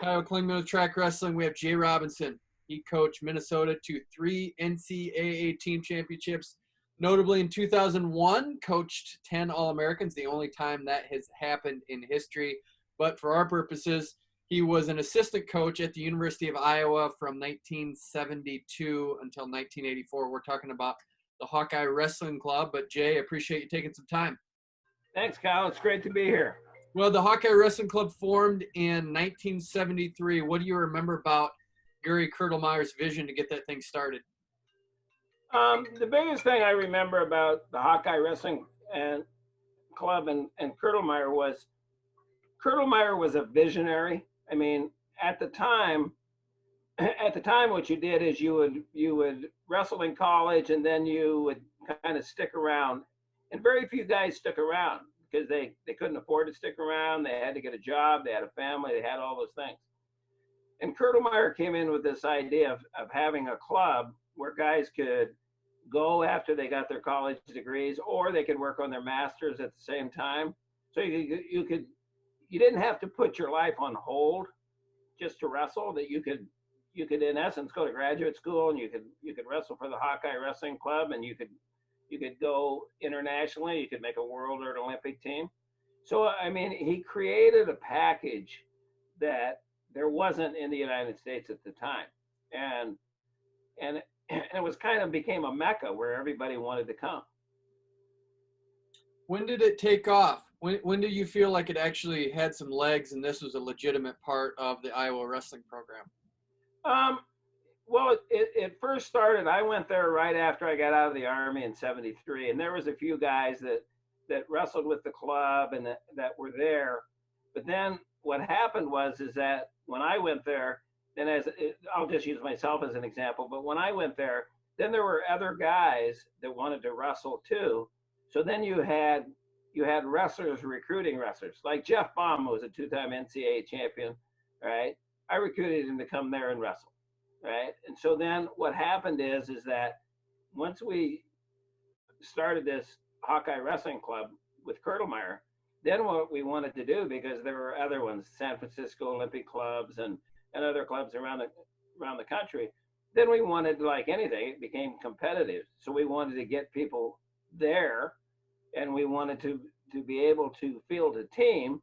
Kyle Klingman with Track Wrestling. We have Jay Robinson. He coached Minnesota to 3 NCAA team championships. Notably in 2001, coached 10 All-Americans, the only time that has happened in history. But for our purposes, he was an assistant coach at the University of Iowa from 1972 until 1984. We're talking about the Hawkeye Wrestling Club. But Jay, I appreciate you taking some time. Thanks, Kyle. It's great to be here. Well, the Hawkeye Wrestling Club formed in 1973. What do you remember about Gary Kurtelmeyer's vision to get that thing started? The biggest thing I remember about the Hawkeye Wrestling Club and Kurtelmeyer was a visionary. I mean, at the time, what you did is you would wrestle in college, and then you would kind of stick around. And very few guys stuck around because they couldn't afford to stick around. They had to get a job. They had a family. They had all those things. And Kurtelmeyer came in with this idea of having a club where guys could go after they got their college degrees, or they could work on their masters at the same time. So you didn't have to put your life on hold just to wrestle. That you could in essence go to graduate school, and you could wrestle for the Hawkeye Wrestling Club, and you could go internationally. You could make a world or an Olympic team. So I mean, he created a package that there wasn't in the United States at the time, and it was kind of became a mecca where everybody wanted to come. When did it take off? When did you feel like it actually had some legs and this was a legitimate part of the Iowa wrestling program? Well, it first started, I went there right after I got out of the Army in '73, and there was a few guys that wrestled with the club and that were there. But then what happened is that when I went there, and I'll just use myself as an example, but when I went there, then there were other guys that wanted to wrestle too. So then you had wrestlers recruiting wrestlers. Like Jeff Baum was a 2-time NCAA champion, right? I recruited him to come there and wrestle, right? And so then what happened is that once we started this Hawkeye Wrestling Club with Kurtelmeyer, then what we wanted to do, because there were other ones, San Francisco Olympic clubs and other clubs around the country, then we wanted, like anything, it became competitive. So we wanted to get people there, and we wanted to be able to field a team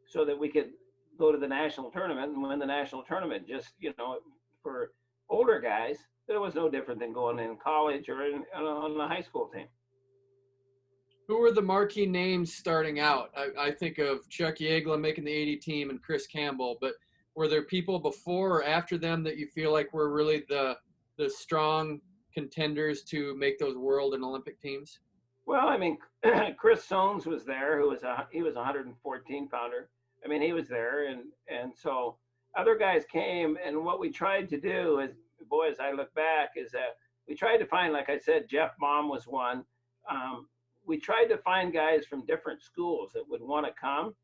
so that we could go to the national tournament and win the national tournament. Just, for older guys, it was no different than going in college or on the high school team. Who were the marquee names starting out? I think of Chuck Yegla making the 80 team and Chris Campbell, but were there people before or after them that you feel like were really the strong contenders to make those world and Olympic teams? Well, I mean, Chris Soanes was there, he was a 114 pounder. I mean, he was there, and so other guys came, and what we tried to do is, boy, as I look back, is that we tried to find, like I said, Jeff Baum was one. We tried to find guys from different schools that would want to come,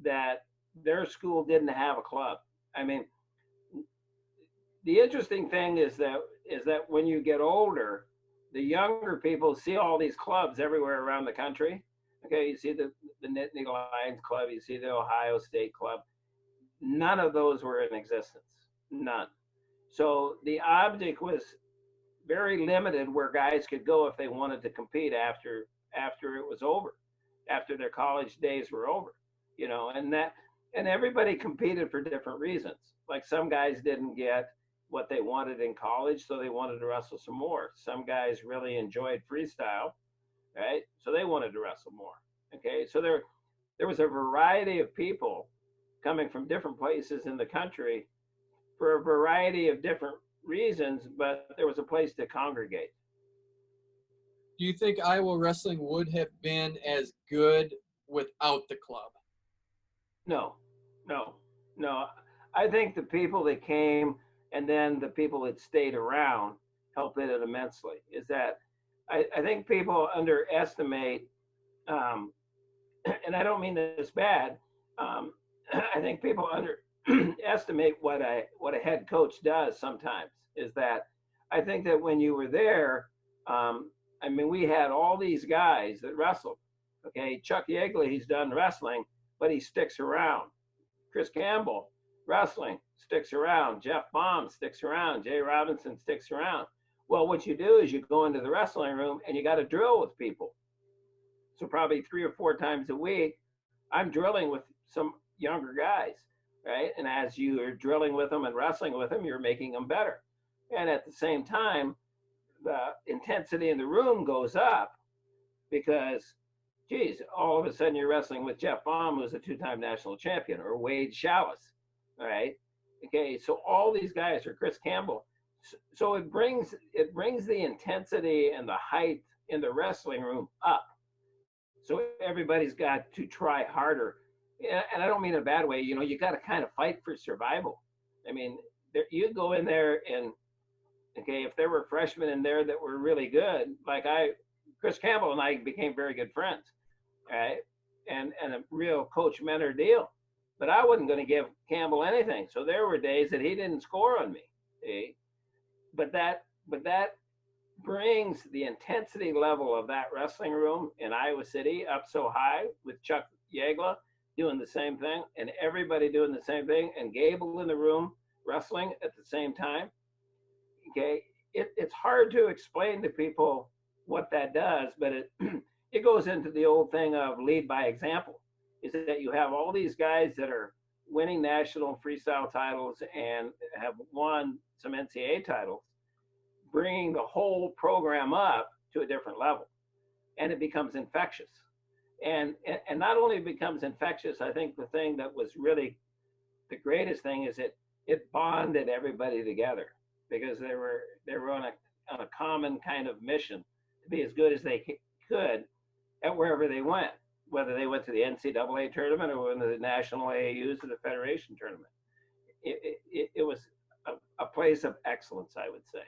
that their school didn't have a club. I mean, the interesting thing is that when you get older, the younger people see all these clubs everywhere around the country. Okay, you see the Nittany Lions Club, you see the Ohio State Club. None of those were in existence, none. So the object was very limited where guys could go if they wanted to compete after it was over, after their college days were over, and everybody competed for different reasons. Like some guys didn't get what they wanted in college, so they wanted to wrestle some more. Some guys really enjoyed freestyle, right? So they wanted to wrestle more. Okay, so there was a variety of people coming from different places in the country for a variety of different reasons, but there was a place to congregate. Do you think Iowa wrestling would have been as good without the club? No. I think the people that came and then the people that stayed around helped it immensely. Is that I think people underestimate, and I don't mean this bad. I think people underestimate what a head coach does sometimes. Is that I think that when you were there, I mean, we had all these guys that wrestled. Okay, Chuck Yeagley, he's done wrestling, but he sticks around. Chris Campbell, wrestling, sticks around. Jeff Baum sticks around. Jay Robinson sticks around. Well, what you do is you go into the wrestling room and you got to drill with people. So probably 3 or 4 times a week, I'm drilling with some younger guys, right? And as you are drilling with them and wrestling with them, you're making them better. And at the same time, the intensity in the room goes up because, geez, all of a sudden you're wrestling with Jeff Baum, who's a 2-time national champion, or Wade Chalice, all right? Okay, so all these guys are Chris Campbell. So it brings the intensity and the height in the wrestling room up. So everybody's got to try harder. And I don't mean in a bad way, you know, you got to kind of fight for survival. I mean, you go in there and, okay, if there were freshmen in there that were really good, like Chris Campbell and I became very good friends, right? And a real coach mentor deal. But I wasn't going to give Campbell anything. So there were days that he didn't score on me. See? But that brings the intensity level of that wrestling room in Iowa City up so high, with Chuck Yagla doing the same thing and everybody doing the same thing, and Gable in the room wrestling at the same time. Okay, it's hard to explain to people what that does, but it goes into the old thing of lead by example. Is that you have all these guys that are winning national freestyle titles and have won some NCAA titles, bringing the whole program up to a different level, and it becomes infectious. And not only becomes infectious, I think the thing that was really the greatest thing is it bonded everybody together, because they were on a common kind of mission to be as good as they could at wherever they went, whether they went to the NCAA tournament or went to the national AAUs or the Federation tournament. It was a place of excellence, I would say.